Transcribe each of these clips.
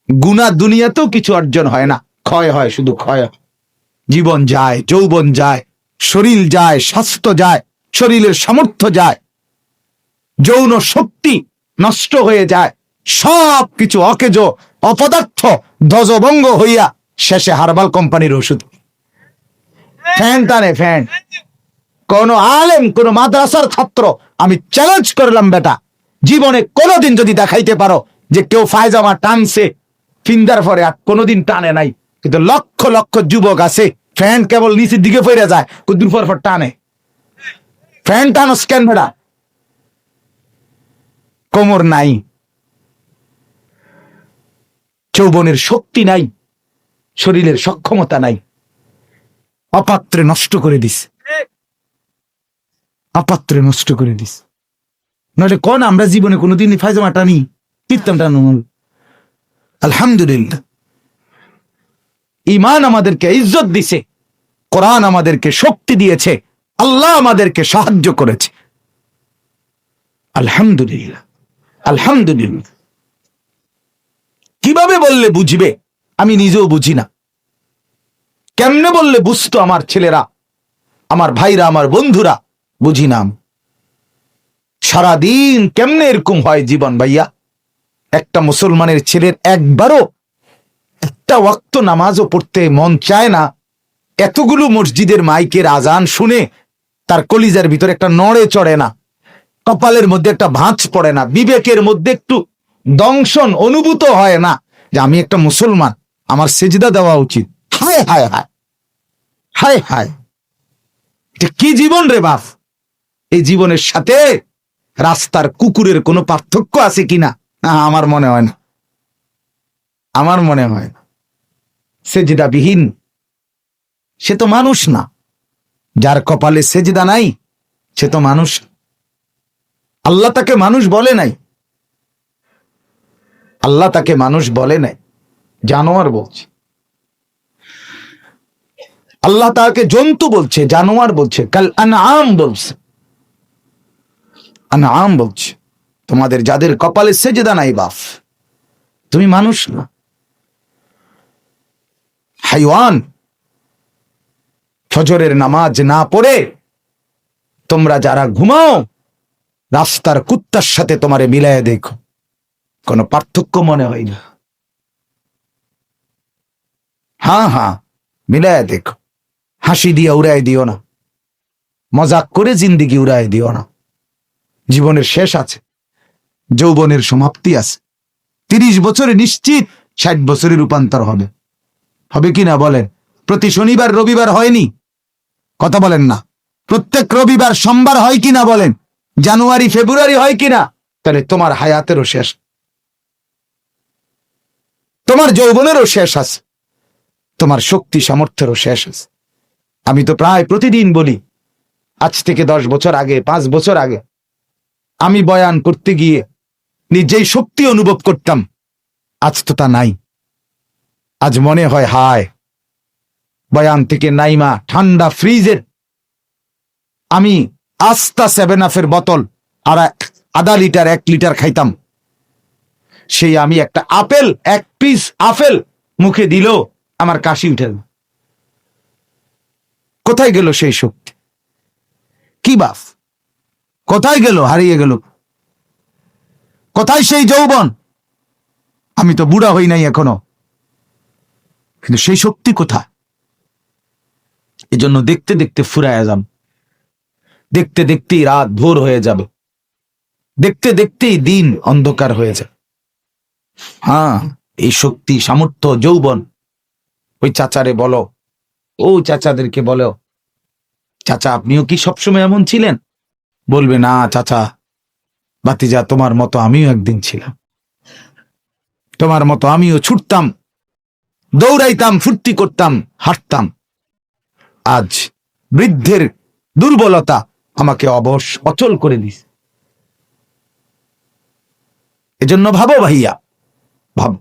গুনাহ দুনিয়াতেও কিছু অর্জন হয় না, ক্ষয় হয়, শুধু ক্ষয় হয়। জীবন যায়, যৌবন যায়, শরীর যায়, স্বাস্থ্য যায়, শরীরের সামর্থ্য যায়, যৌন শক্তি নষ্ট হয়ে যায়, সব কিছু অকেজ অপদার্থ ধ্বজভঙ্গ হইয়া শেষে হার্বাল কোম্পানির ওষুধ। ফ্যান টানে ফ্যান। কোন আলেম, কোন মাদ্রাসার ছাত্র, আমি চ্যালেঞ্জ করলাম বেটা, জীবনে কোনোদিন যদি দেখাইতে পারো যে কেউ ফায়জামা টানছে ফিন্দার পরে, আর কোনোদিন টানে নাই। কিন্তু লক্ষ লক্ষ যুবক আছে ফ্যান কেবল নিচের দিকে ফিরে যায়, কুদ্দুর পর টানে। ফ্যান টানোস কেন বেটা? কোমর নাই, যৌবনের শক্তি নাই, শরীরের সক্ষমতা নাই, অপাত্রে নষ্ট করে দিস, অপাত্রে নষ্ট করে দিস। নইলে কোন আমরা জীবনে কোনোদিন ফায়জামা টানি, পিত্তাম টানো। আলহামদুলিল্লাহ, ঈমান আমাদেরকে ইজ্জত দিছে, কোরআন আমাদেরকে শক্তি দিয়েছে, আল্লাহ আমাদেরকে সাহায্য করেছে। আলহামদুলিল্লাহ, আলহামদুলিল্লাহ। কিভাবে বললে বুঝবে? আমি নিজেও বুঝি না। কেমনে বললে বুঝতো আমার ছেলেরা, আমার ভাইরা, আমার বন্ধুরা? বুঝি না। সারাদিন কেমনে এরকম হয় জীবন ভাইয়া? একটা মুসলমানের ছেলের একবারও একটা ওয়াক্ত নামাজও পড়তে মন চায় না। এতগুলো মসজিদের মাইকের আজান শুনে তার কলিজার ভিতরে একটা নড়ে চড়ে না, কপালের মধ্যে একটা ভাঁজ পড়ে না, বিবেকের মধ্যে একটু দংশন অনুভূত হয় না যে আমি একটা মুসলমান, আমার সেজদা দেওয়া উচিত। হায় হায় হায়, হায় হায়, এটা কি জীবন রে বাপ? এই জীবনের সাথে রাস্তার কুকুরের কোনো পার্থক্য আছে কিনা? আমার মনে হয় না, আমার মনে হয় না। সেজদাবিহীন সে তো মানুষ না, যার কপালে সেজদা নাই সে তো মানুষ। আল্লাহ তাকে মানুষ বলে নাই, আল্লাহ তাকে মানুষ বলে নাই, জানোয়ার বলছে। আল্লাহ তাকে জন্তু বলছে, জানোয়ার বলছে, কাল আনআম বলছে, আনআম বলছে। তোমাদের যাদের কপালে সেজদা নাই বাপ, তুমি মানুষ না, হাইওয়ান। ফজরের নামাজ না পড়ে তোমরা যারা ঘুমাও, রাস্তার কুত্তার সাথে তোমারে মিলায় দেখো, কোনো পার্থক্য মনে হয় না। হ্যাঁ হ্যাঁ, মিলায় দেখো। হাসি দিয়ে উড়াই দিও না, মজাক করে জিন্দিগি উড়াই দিও না। জীবনের শেষ আছে, যৌবনের সমাপ্তি আছে। 30 বছরে নিশ্চিত 60 বছরে রূপান্তর হবে। হবে কিনা বলেন? প্রতি শনিবার রবিবার হয়নি, কথা বলেন না। প্রত্যেক রবিবার সোমবার হয় কিনা বলেন? জানুয়ারি ফেব্রুয়ারি হয় কিনা? তাহলে তোমার হায়াতেরও শেষ, তোমার যৌবনেরও শেষ আছে, তোমার শক্তি সামর্থ্যেরও শেষ আছে। আমি তো প্রায় প্রতিদিন বলি, আজ থেকে 10 বছর আগে, 5 বছর আগে আমি বয়ান করতে গিয়ে নিজেই শক্তি অনুভব করতাম, আজ তো তা নাই। আজ মনে হয় হায়, বয়ান থেকে নাইমা ঠান্ডা ফ্রিজের আমি আস্তা 7 আপের বোতল আর আধা লিটার 1 লিটার খাইতাম, সেই আমি একটা আপেল, 1 পিস আপেল মুখে দিল আমার কাশি উঠে। কোথায় গেল সেই শক্তি? কি বাপ, কোথায় গেল? হারিয়ে গেল। কোথায় সেই যৌবন? আমি তো বুড়া হই নাই এখনো, কিন্তু সেই শক্তি কোথায়? এজন্য দেখতে দেখতে ফুরায় যাম, দেখতে দেখতেই রাত ভোর হয়ে যাবে, দেখতে দেখতেই দিন অন্ধকার হয়ে যাবে। হ্যাঁ, এই শক্তি সামর্থ্য যৌবন, ওই চাচারে বলো, ও চাচাদেরকে বলো, চাচা আপনিও কি সবসময় এমন ছিলেন? বলবে না চাচা, ভাতিজা তোমার মতো আমিও একদিন ছিলাম, তোমার মতো আমিও ছুটতাম, দৌড়াইতাম, ফুর্তি করতাম, হাঁটতাম। আজ বৃদ্ধের দুর্বলতা আমাকে অবশ অচল করে দিস। এজন্য ভাবো ভাইয়া, ভাব,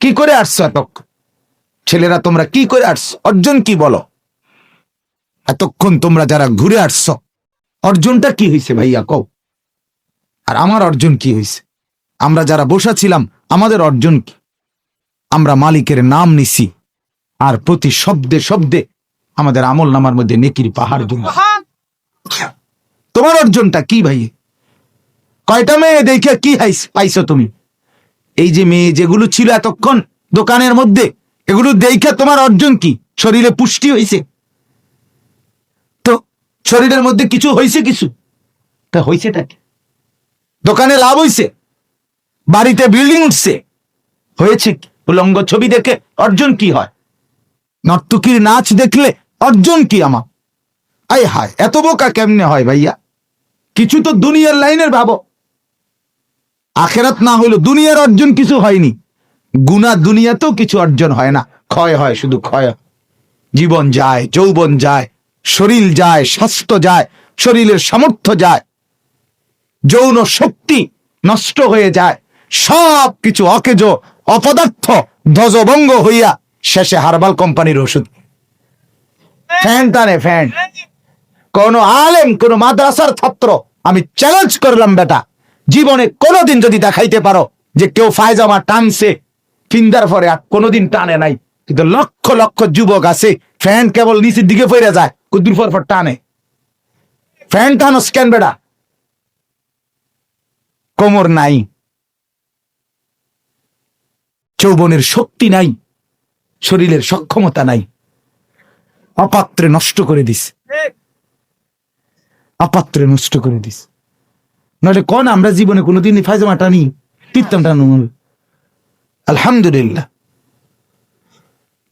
কি করে আসছো এতক্ষণ? ছেলেরা তোমরা কি করে আসছো? অর্জন কি বলো? এতক্ষণ তোমরা যারা ঘুরে আসছো, অর্জনটা কি হয়েছে ভাইয়া কও? আর আমার অর্জন কি হয়েছে? আমরা যারা বসা ছিলাম, আমাদের অর্জন কি? আমরা মালিকের নাম নিছি, আর প্রতি শব্দে শব্দে আমাদের আমল নামার মধ্যে নেকির পাহাড় জমা। তোমার অর্জনটা কি ভাই? কয়টা মেয়ে দেখে কি পাইছো তুমি? এই যে মেয়ে যেগুলো ছিল এতক্ষণ দোকানের মধ্যে, এগুলো দেখে তোমার অর্জন কি? শরীরে পুষ্টি হয়েছে তো? শরীরের মধ্যে কিছু হয়েছে? কিছু তা হয়েছেটা কি? দোকানে লাভ হয়েছে, বাড়িতে বিল্ডিং উঠছে, হয়েছে কি? উলঙ্গ ছবি দেখে অর্জন কি হয়? নর্তকীর নাচ দেখলে অর্জন কি আমার? আয় হায়, এত বোকা কেমনে হয় ভাইয়া? কিছু তো দুনিয়ার লাইনের ভাবো, আখেরাত না হইলো দুনিয়ার অর্জন কিছু হয়নি। গুনা দুনিয়াতেও কিছু অর্জন হয় না, ক্ষয় হয়, শুধু ক্ষয়। জীবন যায়, যৌবন যায়, শরীর যায়, স্বাস্থ্য যায়, শরীরের সামর্থ্য যায়, যৌন শক্তি নষ্ট হয়ে যায়, সব কিছু অকেজ অপদার্থ ধ্বজভঙ্গ হইয়া শেষে হার্বাল কোম্পানির ওষুধ। ফ্যান টানে ফ্যান। কোন আলেম, কোন মাদ্রাসার ছাত্র, আমি চ্যালেঞ্জ করলাম বেটা, জীবনে কোনোদিন যদি দেখাইতে পারো যে কেউ ফায়জামা টানছে ফিন্দার পরে, আর কোনোদিন টানে নাই। কিন্তু লক্ষ লক্ষ যুবক আছে ফ্যান কেবল নিচের দিকে ফিরে যায়, কুদ্দুর পর টানে। ফ্যান টানো স্ক্যান বেটা, কোমর নাই, যৌবনের শক্তি নাই, শরীরের সক্ষমতা নাই, অপাত্রে নষ্ট করে দিস, অপাত্রে নষ্ট করে দিস। নইলে কোন আমরা জীবনে কোনোদিন ফায়জামা টানি, পিত্তাম টানো? আলহামদুলিল্লাহ,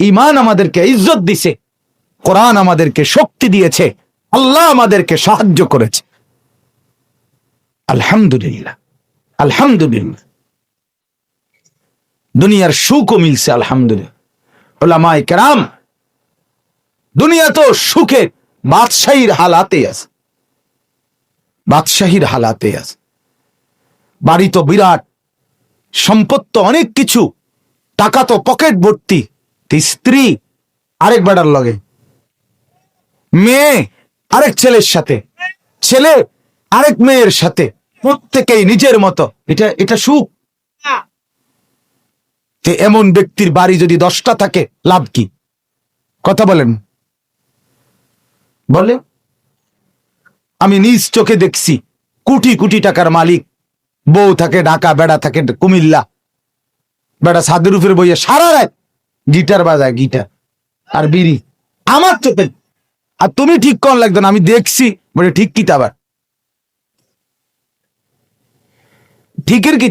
ঈমান আমাদেরকে ইজ্জত দিছে, কোরআন আমাদেরকে শক্তি দিয়েছে, আল্লাহ আমাদেরকে সাহায্য করেছে। আলহামদুলিল্লাহ, আলহামদুলিল্লাহ। দুনিয়ার সুখও মিলছে আলহামদুলিল্লাহ। উলামায়ে কেরাম দুনিয়া তো সুখে বাদশাহীর হালাতে আছে, বাদশাহীর হালাতে আছে। বাড়ি তো বিরাট, সম্পদ তো অনেক কিছু, টাকা তো পকেট ভর্তি, স্ত্রী আরেক বেটার লগে, মেয়ে আরেক ছেলের সাথে, ছেলে আরেক মেয়ের সাথে, প্রত্যেকেই নিজের মতো। এটা সুখ? এমন ব্যক্তির বাড়ি যদি 10টা থাকে লাভ কি? কথা বলেন, বলে। আমি নিজ চোখে দেখছি, কোটি কোটি টাকার মালিক, বউ থাকে ঢাকা, বেড়া থাকে কুমিল্লা, বেড়া ছাদের উপরে বইয়ে সারা রাত গিটার বাজায়, গিটার আর বিড়ি, আমার চোখে। আর তুমি ঠিক কোন লাগতো না, আমি দেখছি বলে ঠিক কি? আবার ঠিকের কি?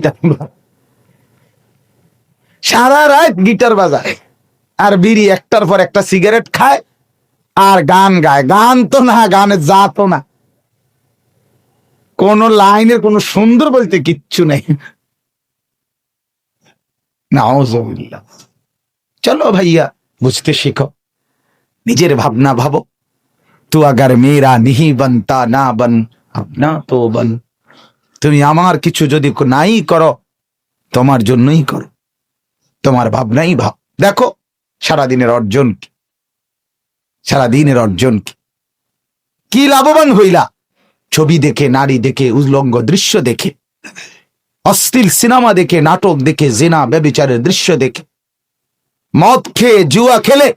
সারা রাত গিটার বাজায় আর বিড়ি, একটার পর একটা সিগারেট খায় আর গান গায়। গান তো না, গানের জাতও না, কোন লাইনের কোন সুন্দর বলতে কিচ্ছু নেই। নাউজুবিল্লাহ। চলো ভাইয়া, বুঝতে শিখো, নিজের ভাবনা ভাবো। তু আগার মেরা নিহি বনতা না বন আপনা তো বন। তুমি আমার কিছু যদি নাই করো, তোমার জন্যই করো, তোমার ভাবনাই ভাব। দেখো সারাদিনের অর্জন কি, সারাদিনের অর্জন কি? কি লাভবান হইলা? ছবি দেখে, নারী দেখে, উলঙ্গ দৃশ্য দেখে, অশ্লীল সিনেমা দেখে, নাটক দেখে, জিনা ব্যভিচারের দৃশ্য দেখে, মদ খেয়ে, জুয়া খেলে,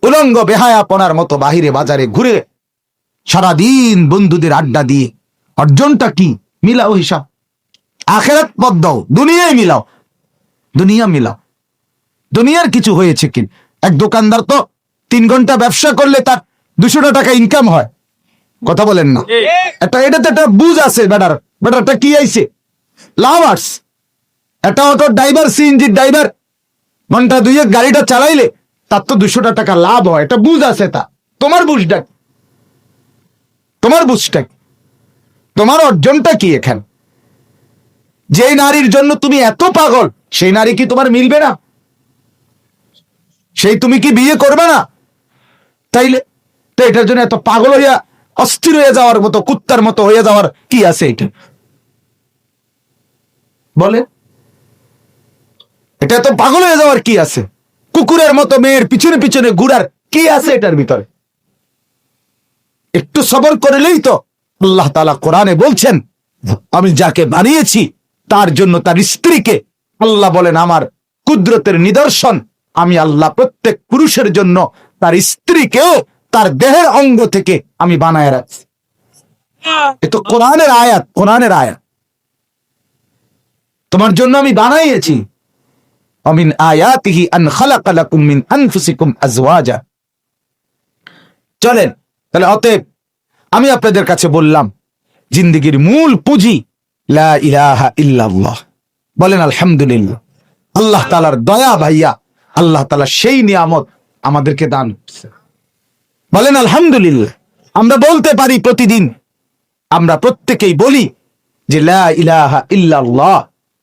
উলঙ্গ বেহায়াপনার মতো বাহিরে বাজারে ঘুরে, সারাদিন বন্ধুদের আড্ডা দিয়ে অর্জনটা কি? মিলাও হিসাব, আখেরাত পথ দাও, দুনিয়ায় মিলাও, দুনিয়া মিলাও। দুনিয়ার কিছু হয়েছে কি? এক দোকানদার তো 3 ঘন্টা ব্যবসা করলে তার 200 টাকা ইনকাম হয়। কথা বলেন না? এটাতে একটা বুঝ আছে বেটার, বেটারটা কি আইছে? লাভ আর্স। একটা অটো ড্রাইভার, সিএনজি ড্রাইভার ঘন্টা 2 গাড়িটা চালাইলে তার তো 200 টাকা লাভ হয়, এটা বুঝ আছে। তা তোমার বুঝটা, তোমার বুঝটা, তোমার অর্জনটা কি এখানে? যে নারীর জন্য তুমি এত পাগল, সেই নারী কি তোমার মিলবে না? সেই তুমি কি বিয়ে করবে না? তাইলে তো এটার জন্য এত পাগল হইয়া অস্থির হয়ে যাওয়ার মতো, কুত্তার মতো হয়ে যাওয়ার কি আছে? এটা বলে, এটা তো পাগল হয়ে যাওয়ার কি আছে? কুকুরের মতো মেয়ের পিছনে পিছনে ঘুরার কি আছে এটার ভিতরে? একটু সবর করলেই তো। আল্লাহ তাআলা কোরআনে বলছেন, আমি যাকে বানিয়েছি তার জন্য তার স্ত্রীকে, আল্লাহ বলেন, আমার কুদরতের নিদর্শন। আমি আল্লাহ প্রত্যেক পুরুষের জন্য তার স্ত্রীকেও তার দেহের অঙ্গ থেকে আমি বানায় রাখছি। এ তো কোরআনের আয়াত, কোরআনের আয়াত। তোমার জন্য আমি বানাইয়েছি। অমিন আয়াতিহি আন খালাকা লাকুম মিন আনফুসিকুম আজওয়াজা। চলেন তাহলে, অতএব আমি আপনাদের কাছে বললাম জিন্দেগীর মূল পুঁজি লা ইলাহা ইল্লাল্লাহ। বলেন আলহামদুলিল্লাহ। আল্লাহ তাআলার দয়া ভাইয়া, আল্লাহ তাআলা সেই নিয়ামত আমাদেরকে দান করছে। বলেন আলহামদুলিল্লাহ। আমরা বলতে পারি প্রতিদিন, আমরা প্রত্যেকেই বলি যে লা ইলাহা ইল্লাল্লাহ।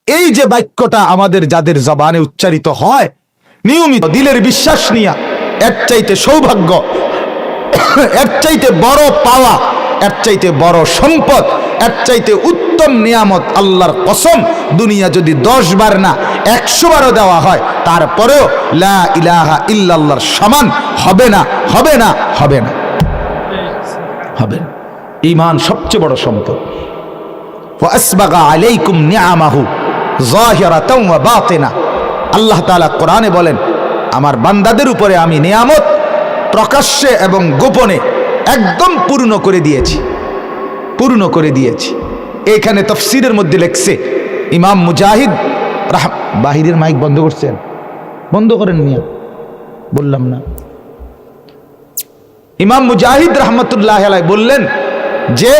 এই যে বাক্যটা আমাদের যাদের জবানে উচ্চারিত হয় নিয়মিত দিলের বিশ্বাস নিয়া, এর চাইতে সৌভাগ্য, এর চাইতে বড় পাওয়া, এর চাইতে বড় সম্পদ, এর চাইতে উত্তম নিয়ামত আল্লাহর কসম দুনিয়া যদি 10 বার না 100 বারও দেওয়া হয় তারপরেও লা ইলাহা ইল্লাল্লাহর সমান হবে না, হবে না, হবে না, হবে না। ঈমান সবচেয়ে বড় সম্পদ। ওয়া আসবাগা আলাইকুম নিআমাহু যাহিরাতাও ওয়া বাতিনা। আল্লাহ তাআলা কোরআনে বলেন, আমার বান্দাদের উপরে আমি নিয়ামত প্রকাশ্যে এবং গোপনে একদম পূর্ণ করে দিয়েছি, পূর্ণ করে দিয়েছি। এইখানে তাফসীরের মধ্যে লেখছে ইমাম মুজাহিদ বাহিরের মাইক বন্ধ করছেন, বন্ধ করেন মিয়া, বললাম না। ইমাম মুজাহিদ রাহমাতুল্লাহি আলাইহি বললেন যে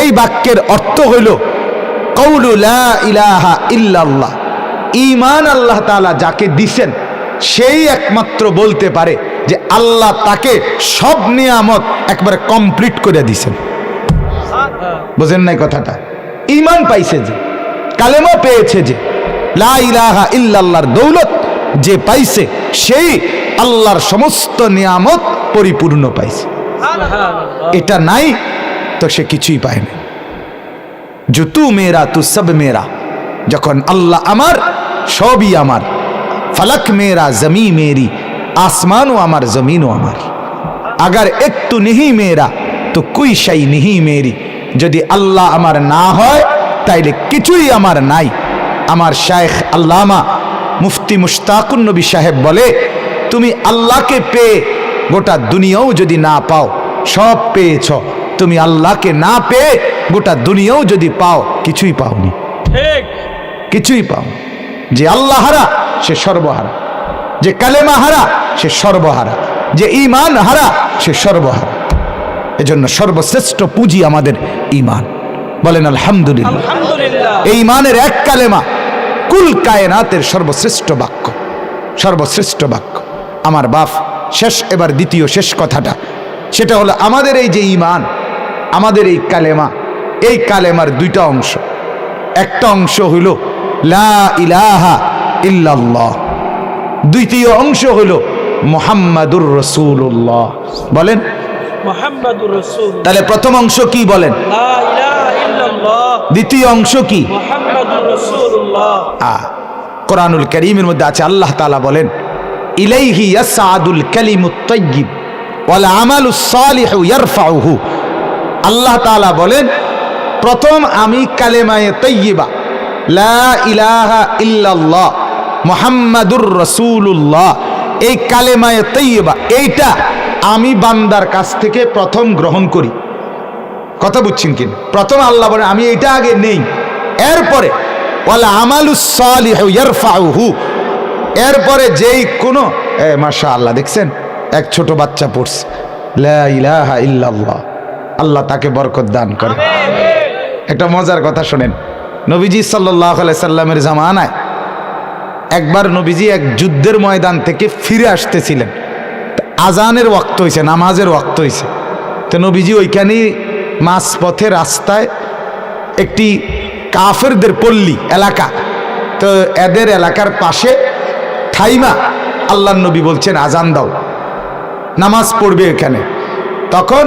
এই বাক্যের অর্থ হইল কওলু লা ইলাহা ইল্লাল্লাহ। ঈমান আল্লাহ তাআলা যাকে দিবেন সেই একমাত্র বলতে পারে যে আল্লাহ তাকে সব নিয়ামত একবারে কমপ্লিট করে দিয়েছেন। বুঝেন নাই কথাটা? ঈমান পাইছে যে, কালেমা পেয়েছে যে, লা ইলাহা ইল্লাল্লাহর দৌলত যে পাইছে সেই আল্লাহর সমস্ত নিয়ামত পরিপূর্ণ পাইছে। এটা নাই তো সে কিছুই পায় না। जो तू मेरा तू सब मेरा, যখন আল্লাহ আমার সবই আমার, ফলক মেরা জমি মেরি, আসমানও আমার জমিনও আমার, अगर एक तू नहीं मेरा तो कोई शै नहीं मेरी। যদি আল্লাহ আমার না হয় তাইলে কিছুই আমার নাই। আমার শায়েখ আল্লামা মুফতি মুশতাকুন নবী সাহেব বলে, তুমি আল্লাহকে পেয়ে গোটা দুনিয়াও যদি না পাও সব পেয়েছ, তুমি আল্লাহকে না পেয়ে গোটা দুনিয়াও যদি পাও কিছুই পাওনি, কিছুই পাও। যে আল্লাহ হারা সে সর্বহারা, যে কালেমা হারা সে সর্বহারা, যে ঈমান হারা সে সর্বহারা। এজন্য সর্বশ্রেষ্ঠ পুঁজি আমাদের ঈমান। বলেন আলহামদুলিল্লাহ। এই ঈমানের এক কালেমা কুল কায়নাতের সর্বশ্রেষ্ঠ বাক্য, সর্বশ্রেষ্ঠ বাক্য। আমার বাপ শেষ, এবার দ্বিতীয় শেষ কথাটা, সেটা হলো আমাদের এই যে ঈমান, আমাদের এই কালেমা, এই কালেমার দুইটা অংশ। একটা অংশ হইল লা ইলাহা ইল্লাল্লাহ, দ্বিতীয় অংশ হইল মুহাম্মাদুর রাসূলুল্লাহ। বলেন মুহাম্মাদুর রাসূল। তাহলে প্রথম অংশ কি বলেন? লা ইলাহা ইল্লাল্লাহ। দ্বিতীয় অংশ কি? মুহাম্মাদুর রাসূলুল্লাহ। কোরআনুল কারীমের মধ্যে আছে, আল্লাহ তাআলা বলেন ইলাইহি ইয়াসআদুল কালিমুত তাইয়্যিব ওয়াল আমালুস সালিহু ইয়ারফাউহু। আল্লাহ তাআলা বলেন প্রথম আমি কালেমায়ে তাইয়্যিবা লা ইলাহা ইল্লাল্লাহ মুহাম্মাদুর রাসূলুল্লাহ, এই কালেমায়ে তাইয়্যিবা এইটা আমি বান্দার কাছ থেকে প্রথম গ্রহণ করি। কথা বুঝছেন কিনা? প্রথম আল্লাহ বলেন আমি এটা আগে নেই, এরপরে ওয়াল আমালুস সালিহু ইয়ারফাউহু, এরপরে যেই কোনো মাশাআল্লাহ দেখছেন এক ছোট বাচ্চা পড়ছে লা ইলাহা ইল্লাল্লাহ, আল্লাহ তাকে বরকত দান করে। একটা মজার কথা শোনেন, নবীজি সাল্লাল্লাহু আলাইহি সাল্লামের জামানায় একবার নবীজি এক যুদ্ধের ময়দান থেকে ফিরে আসতেছিলেন, আজানের ওয়াক্ত হয়েছে, নামাজের ওয়াক্ত হয়েছে। তো নবীজি ওইখানেই মাঝপথে রাস্তায় একটি কাফেরদের পল্লী এলাকা, তো এদের এলাকার পাশে থাইমা আল্লাহর নবী বলছেন আজান দাও, নামাজ পড়বে এখানে। তখন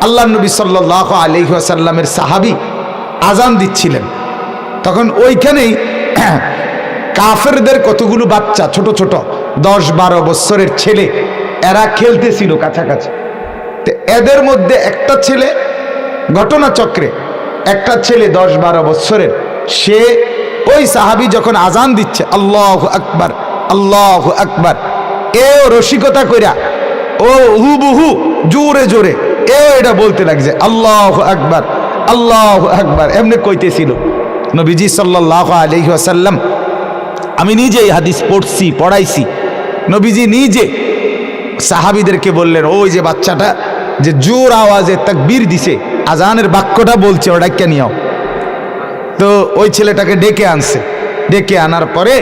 আল্লাহর নবী সাল্লাল্লাহু আলাইহি ওয়াসাল্লামের সাহাবী আজান দিচ্ছিলেন। তখন ওইখানেই কাফেরদের কতগুলো বাচ্চা ছোট ছোট 10-12 বছরের ছেলে এরা খেলতেছিল কাছাকাছি। তো এদের মধ্যে একটা ছেলে, ঘটনাচক্রে একটা ছেলে 10-12 বছরের, সে ওই সাহাবী যখন আজান দিচ্ছে আল্লাহু আকবার আল্লাহু আকবার, এও রসিকতা কইরা ও হুবহু জোরে জোরে এও এটা বলতে লাগছে আল্লাহু আকবার আল্লাহু আকবার, এমনি কইতেছিল। নবীজি সাল্লাল্লাহু আলাইহি ওয়াসাল্লাম, আমি নিজে এই হাদিস পড়ছি পড়াইছি, নবীজি নিজে সাহাবীদেরকে বললেন, ওই যে বাচ্চাটা যে জোর আওয়াজে তাকবীর দিছে, আজানের বাক্যটা বলছে, ওটা কে নিও। তো ওই ছেলেটাকে ডেকে আনছে, ডেকে আনার পরে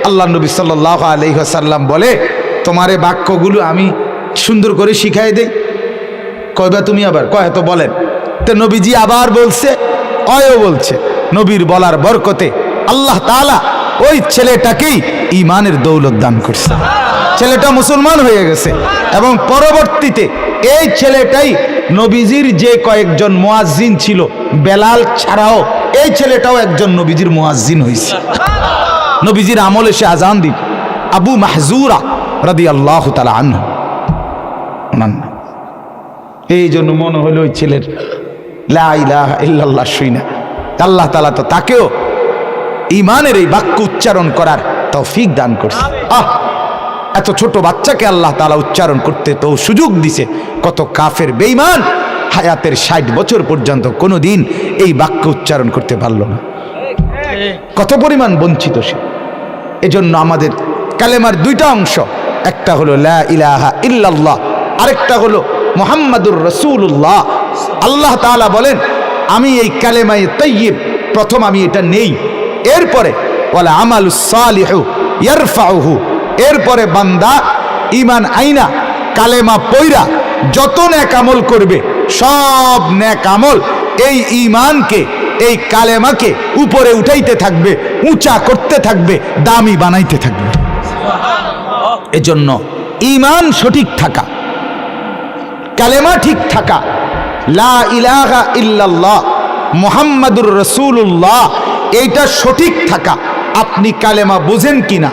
আল্লাহ নবী সাল্লাল্লাহু আলাইহি ওয়াসাল্লাম বলে, তোমার এই বাক্যগুলো আমি সুন্দর করে শিখাই দেই। কয়বা তুমি আবার কয় তো বলেন। তো নবীজি আবার বলছে, অয়ও বলছে। নবীর বলার বরকতে আল্লাহ তাআলা ওই ছেলেটাকেই ঈমানের দৌলত দান করছে। ছেলেটা মুসলমান হয়ে গেছে এবং পরবর্তীতে এই ছেলেটাই নবীজির যে কয়েকজন মুয়াজ্জিন ছিল, বেলাল ছাড়াও এই ছেলেটাও একজন নবীজির মুয়াজ্জিন হয়েছে। নবীজির আমলে সে আজান দিত। আবু মাহজুরা রাদিয়াল্লাহু তাআলা আনহু। এই জন্য মনে হলো ওই ছেলের লা ইলাহা ইল্লাল্লাহ শুইনা আল্লাহ তাআলা তো তাকেও ঈমানের এই বাক্য উচ্চারণ করার তৌফিক দান করছে। এত ছোট বাচ্চাকে আল্লাহ তাআলা উচ্চারণ করতে তো সুযোগ দিছে। কত কাফের বেঈমান হায়াতের ৬০ বছর পর্যন্ত কোনোদিন এই বাক্য উচ্চারণ করতে পারলো না। কত পরিমাণ বঞ্চিত সে। এজন্য আমাদের কালেমার দুইটা অংশ, একটা হলো লা ইলাহা ইল্লাল্লাহ, আরেকটা হলো মুহাম্মাদুর রাসূলুল্লাহ। আল্লাহ তাআলা বলেন, আমি এই কালেমায়ে তাইয়্যিব প্রথম আমি এটা নেই, এরপরে ওয়ালা আমালুস সালিহু ইয়ারফাউহু, এরপরে বান্দা ঈমান আইনা কালেমা পয়রা যত নেক আমল করবে, সব নেক আমল এই ঈমানকে এই কালেমাকে উপরে উঠাইতে থাকবে, উঁচা করতে থাকবে, দামি বানাইতে থাকবে। এজন্য ঈমান সঠিক থাকা, কালেমা ঠিক থাকা, লা ইলাহা ইল্লাল্লাহ মুহাম্মাদুর রাসূলুল্লাহ, এইটা সঠিক থাকা। আপনি কালেমা বোঝেন কিনা,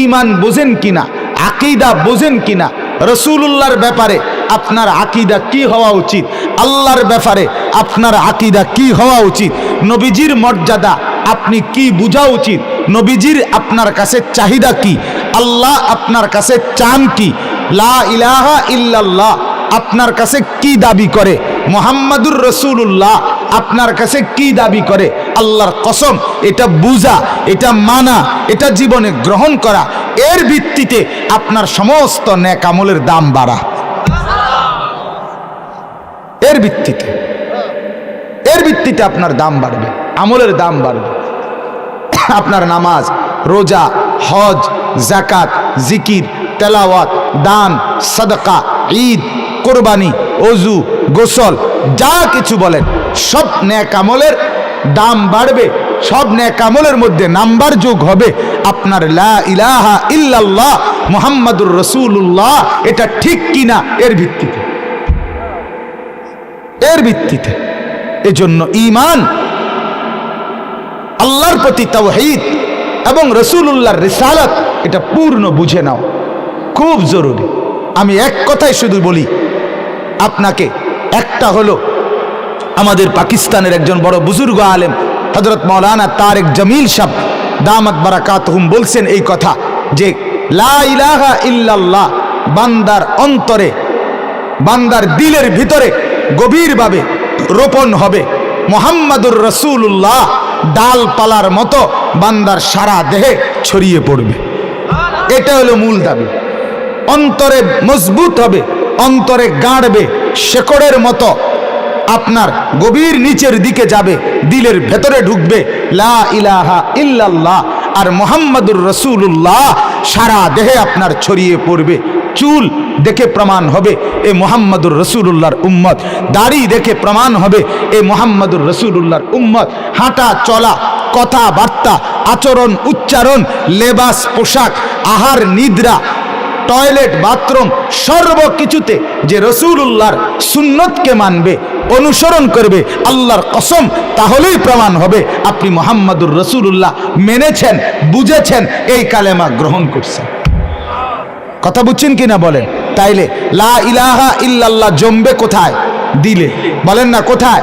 ঈমান বোঝেন কিনা, আকীদা বোঝেন কিনা, রাসূলুল্লাহর ব্যাপারে আপনার আকীদা কি হওয়া উচিত, আল্লাহর ব্যাপারে আপনার আকীদা কি হওয়া উচিত, নবীজির মর্যাদা আপনি কি বুঝা উচিত, নবীজির আপনার কাছে চাহিদা কি, আল্লাহ আপনার কাছে চান কি, লা ইলাহা ইল্লাল্লাহ আপনার কাছে কি দাবি করে, মুহাম্মাদুর রাসূলুল্লাহ আপনার কাছে কি দাবি করে, আল্লাহর কসম এটা বুঝা, এটা মানা, এটা জীবনে গ্রহণ করা, এর ভিত্তিতে আপনার সমস্ত নেক আমলের দাম বাড়া। এর ভিত্তিতে আপনার দাম বাড়বে, আমলের দাম বাড়বে। আপনার নামাজ, রোজা, হজ, যাকাত, জিকির, তেলাওয়াত, দান, সাদকা, ঈদ, কোরবানি, ওযু, গোসল, যা কিছু বলেন সব নেক আমলের দাম বাড়বে। সব নেক আমলের মধ্যে নাম্বার যোগ হবে আপনার লা ইলাহা ইল্লাল্লাহ মুহাম্মাদুর রাসূলুল্লাহ, এটা ঠিক কিনা এর ভিত্তিতে। এজন্য ঈমান, আল্লাহর প্রতি তাওহীদ এবং রাসূলুল্লাহর রিসালাত, এটা পূর্ণ বুঝে নাও, খুব জরুরি। আমি এক কথাই শুধু বলি আপনাকে, একটা হলো আমাদের পাকিস্তানের একজন বড় বুজুর্গ আলেম হযরত মাওলানা তারেক জামিল সাহেব দামাত বারাকাতুহুম বলছেন এই কথা, যে লা ইলাহা ইল্লাল্লাহ বান্দার অন্তরে, বান্দার দিলের ভিতরে গভীরভাবে রোপণ হবে, মুহাম্মাদুর রাসূলুল্লাহ ডালপালার মতো বান্দার সারা দেহে ছড়িয়ে পড়বে। এটা হলো মূল দাবি। অন্তরে মজবুত হবে, অন্তরে গাঁড়বে, শেকড়ের মতো আপনার গভীর নিচের দিকে যাবে, দিলের ভেতরে ঢুকবে লা ইলাহা ইল্লাল্লাহ আর মুহাম্মাদুর রাসূলুল্লাহ সারা দেহে আপনার ছড়িয়ে পড়বে। চুল দেখে প্রমাণ হবে এ মুহাম্মাদুর রাসূলুল্লাহর উম্মত, দাড়ি দেখে প্রমাণ হবে এ মুহাম্মাদুর রাসূলুল্লাহর উম্মত, হাঁটা চলা, কথাবার্তা, আচরণ, উচ্চারণ, লেবাস, পোশাক, আহার, নিদ্রা, টয়লেট, বাথরুম, সর্বকিছুতে যে রাসূলুল্লাহর সুন্নতকে মানবে, অনুসরণ করবে, আল্লাহর কসম তাহলেই প্রমাণ হবে আপনি মুহাম্মাদুর রাসূলুল্লাহ মেনেছেন, বুঝেছেন, এই কালেমা গ্রহণ করছেন। কথা বুঝছেন কিনা বলেন? তাইলে লা ইলাহা ইল্লাল্লাহ জমবে কোথায়? দিলে। বলেন না কোথায়?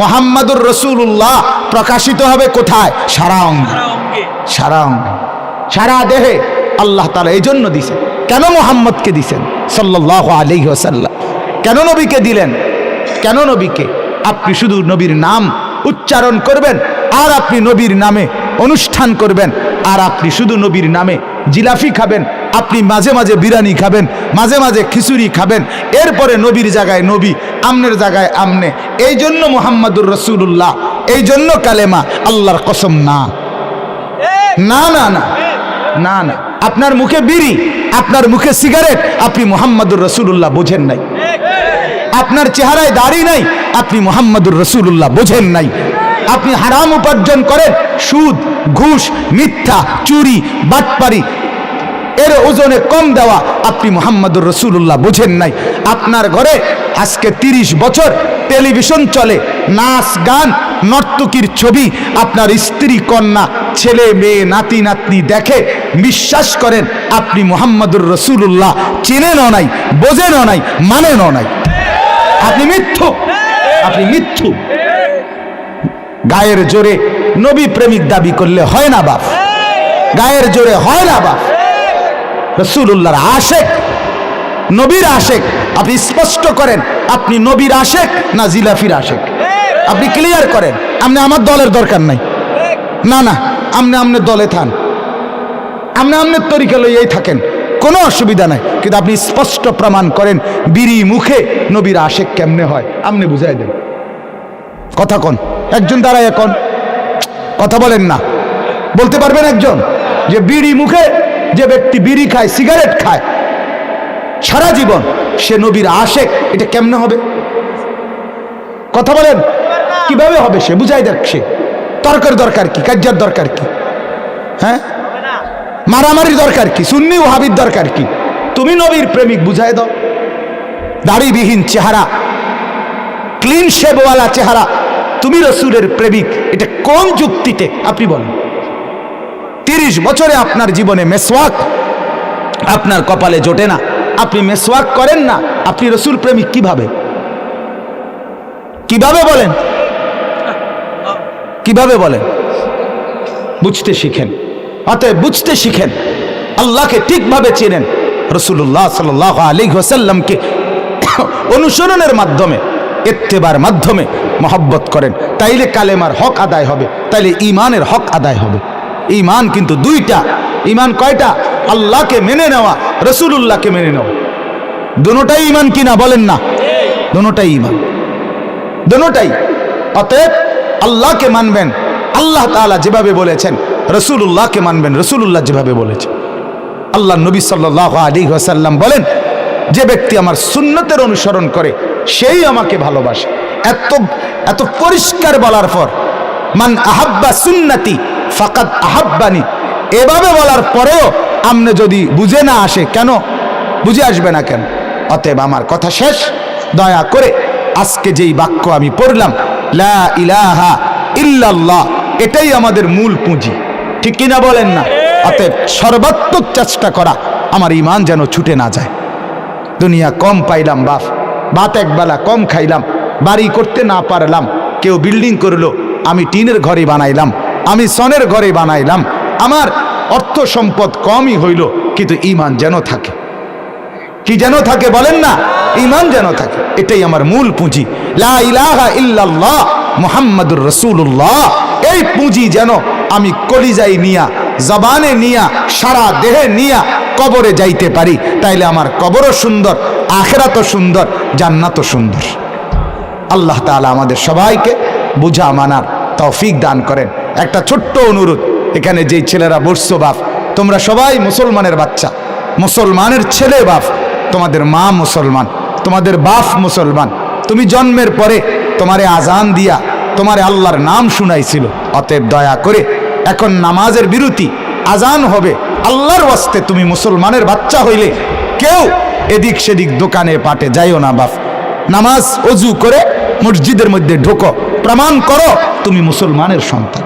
মুহাম্মাদুর রাসূলুল্লাহ প্রকাশিত হবে কোথায়? সারা অঙ্গে। সারা অঙ্গে সারা দেহে আল্লাহ তাআলা এই জন্য দিছেন। কেন মুহাম্মদকে দিছেন সাল্লাল্লাহু আলাইহি ওয়াসাল্লাম? কেন নবীকে দিলেন? কেন নবীকে? আপনি শুধু নবীর নাম উচ্চারণ করবেন আর আপনি নবীর নামে অনুষ্ঠান করবেন, আর আপনি শুধু নবীর নামে জিলাফি খাবেন, আপনি মাঝে মাঝে বিরিয়ানি খাবেন, মাঝে মাঝে খিচুড়ি খাবেন, এরপরে নবীর জায়গায় নবী, আমনের জায়গায় আমনে। এই জন্য মুহাম্মাদুর রাসূলুল্লাহ, এই জন্য কালেমা। আল্লাহর কসম না না না না না না। আপনার মুখে বিড়ি, আপনার মুখে সিগারেট, আপনি মুহাম্মাদুর রাসূলুল্লাহ বোঝেন নাই। আপনার চেহারায় দাড়ি নাই, আপনি মুহাম্মাদুর রাসূলুল্লাহ বোঝেন নাই। আপনি হারাম উপার্জন করেন, সুদ, ঘুষ, মিথ্যা, চুরি, বাটপারি, এর ওজনে কম দেওয়া, আপনি মুহাম্মাদুর রাসূলুল্লাহ বোঝেন নাই। আপনার ঘরে আজকে 30 বছর টেলিভিশন চলে, নাচ গান, নর্তকীর ছবি, আপনার স্ত্রী কন্যা, ছেলে মেয়ে, নাতি নাতনি দেখে, বিশ্বাস করেন আপনি মুহাম্মাদুর রাসূলুল্লাহ চেনেনও নাই, বোঝেনও নাই, মানেনও নাই। আপনি মিথ্যুক, আপনি মিথ্যুক। গায়ের জোরে নবী প্রেমিক দাবি করলে হয় না বাপ, গায়ের জোরে হয় না বাপ। রাসূলুল্লাহর আশেক, নবীর আশেক, আপনি স্পষ্ট করেন আপনি নবীর আশেক না জিলাফির আশেক, আপনি ক্লিয়ার করেন। আপনি আমার দলের দরকার নাই, না না, আপনি আমনের দলে থান, আপনি আমনের তরিকা লইয়াই থাকেন, কোনো অসুবিধা নাই, কিন্তু আপনি স্পষ্ট প্রমাণ করেন বিড়ি মুখে নবীর আশেক কেমনে হয়, আপনি বুঝাই দেন। কথা কোন একজন দাঁড়ায়, এখন কথা বলেন না, বলতে পারবেন একজন যে বিড়ি মুখে যে ব্যক্তি বিড়ি খায়, সিগারেট খায় সারা জীবন, সে নবীর আশেক, এটা কেমনে হবে? কথা বলেন, কিভাবে হবে? সে বুঝাই দেখ, সে তর্কের দরকার কি, কাজ্জার দরকার কি, হ্যাঁ মারামারির দরকার কি, সুন্নি ওয়াহাবির দরকার কি? তুমি নবীর প্রেমিক, বুঝাই দাও। দাড়িবিহীন চেহারা, ক্লিন শেভওয়ালা চেহারা, তুমি রসুলের প্রেমিক, এটা কোন যুক্তিতে আপনি বলেন? 30 বছরে আপনার জীবনে মেসওয়াক আপনার কপালে জোটে না, আপনি মেসওয়াক করেন না, আপনি রসুল প্রেমিক কিভাবে? কিভাবে বলেন? কিভাবে বলেন? বুঝতে শিখেন, অতএব বুঝতে শিখেন, আল্লাহকে ঠিকভাবে চেনেন, রাসূলুল্লাহ সাল্লাল্লাহু আলাইহি ওয়াসাল্লামকে অনুসরণের মাধ্যমে, ইত্তেবার মাধ্যমে মহব্বত করেন, তাইলে কালেমার হক আদায় হবে, তাইলে ঈমানের হক আদায় হবে। ঈমান কিন্তু দুইটা। ঈমান কয়টা? আল্লাহকে মেনে নেওয়া, রাসূলুল্লাহকে মেনে নেওয়া। দুটোটাই ঈমান কিনা বলেন না? দুটোটাই ঈমান, দুটোটাই। অতএব আল্লাহকে মানবেন আল্লাহ তাআলা যেভাবে বলেছেন, রাসূলুল্লাহকে মানবেন রাসূলুল্লাহ যেভাবে বলেছেন। আল্লাহ নবী সাল্লাল্লাহু আলাইহি ওয়াসাল্লাম বলেন, যে ব্যক্তি আমার সুন্নতের অনুসরণ করে সেই আমাকে ভালোবাসে। এত এত পরিষ্কার বলার পর, মান আহাব্বা সুন্নতি ফাকাদ আহাব্বানি, এভাবে বলার পরেও আমনে যদি বুঝে না আসে, কেন বুঝে আসবে না কেন? অতএব আমার কথা শেষ, দয়া করে আজকে যেই বাক্য আমি পড়লাম, লা ইলাহা ইল্লাল্লাহ, এটাই আমাদের মূল পুঁজি, ঠিক কিনা বলেন না? অতএব সর্বাত্মক চেষ্টা করা, আমার ঈমান যেন ছুটে না যায়। দুনিয়া কম পাইলাম বাপ, ভাত একবেলা কম খাইলাম, বাড়ি করতে না পারলাম, কেউ বিল্ডিং করলো, আমি টিনের ঘরে বানাইলাম, আমি সনের ঘরে বানাইলাম, আমার অর্থ সম্পদ কমই হইল, কিন্তু ঈমান যেন থাকে। কি যেন থাকে বলেন না? ঈমান যেন থাকে, এটাই আমার মূল পুঁজি। লা ইলাহা ইল্লাল্লাহ মুহাম্মাদুর রাসূলুল্লাহ, এই পুঁজি যেন আমি কলিজায় নিয়া, জবানে নিয়া, সারা দেহে নিয়া কবরে যাইতে পারি, তাইলে আমার কবরও সুন্দর, আখিরাতও সুন্দর, জান্নাতও সুন্দর। আল্লাহ তাআলা আমাদের সবাইকে বুঝা মানার তৌফিক দান করেন। একটা ছোট্ট অনুরোধ, এখানে যেই ছেলেরা বসছো বাপ, তোমরা সবাই মুসলমানের বাচ্চা, মুসলমানের ছেলে বাপ, তোমাদের মা মুসলমান, তোমাদের বাপ মুসলমান, তুমি জন্মের পরে তোমারে আজান দিয়া তোমারে আল্লাহর নাম শুনাইছিল। অতএব দয়া করে এখন নামাজের বিরতি, আজান হবে, আল্লাহর ওয়াস্তে তুমি মুসলমানের বাচ্চা হইলে কেউ এদিক সেদিক দোকানে পাটে যাইও না বাপ। নামাজ অজু করে মসজিদের মধ্যে ঢোকো, প্রমাণ করো তুমি মুসলমানের সন্তান।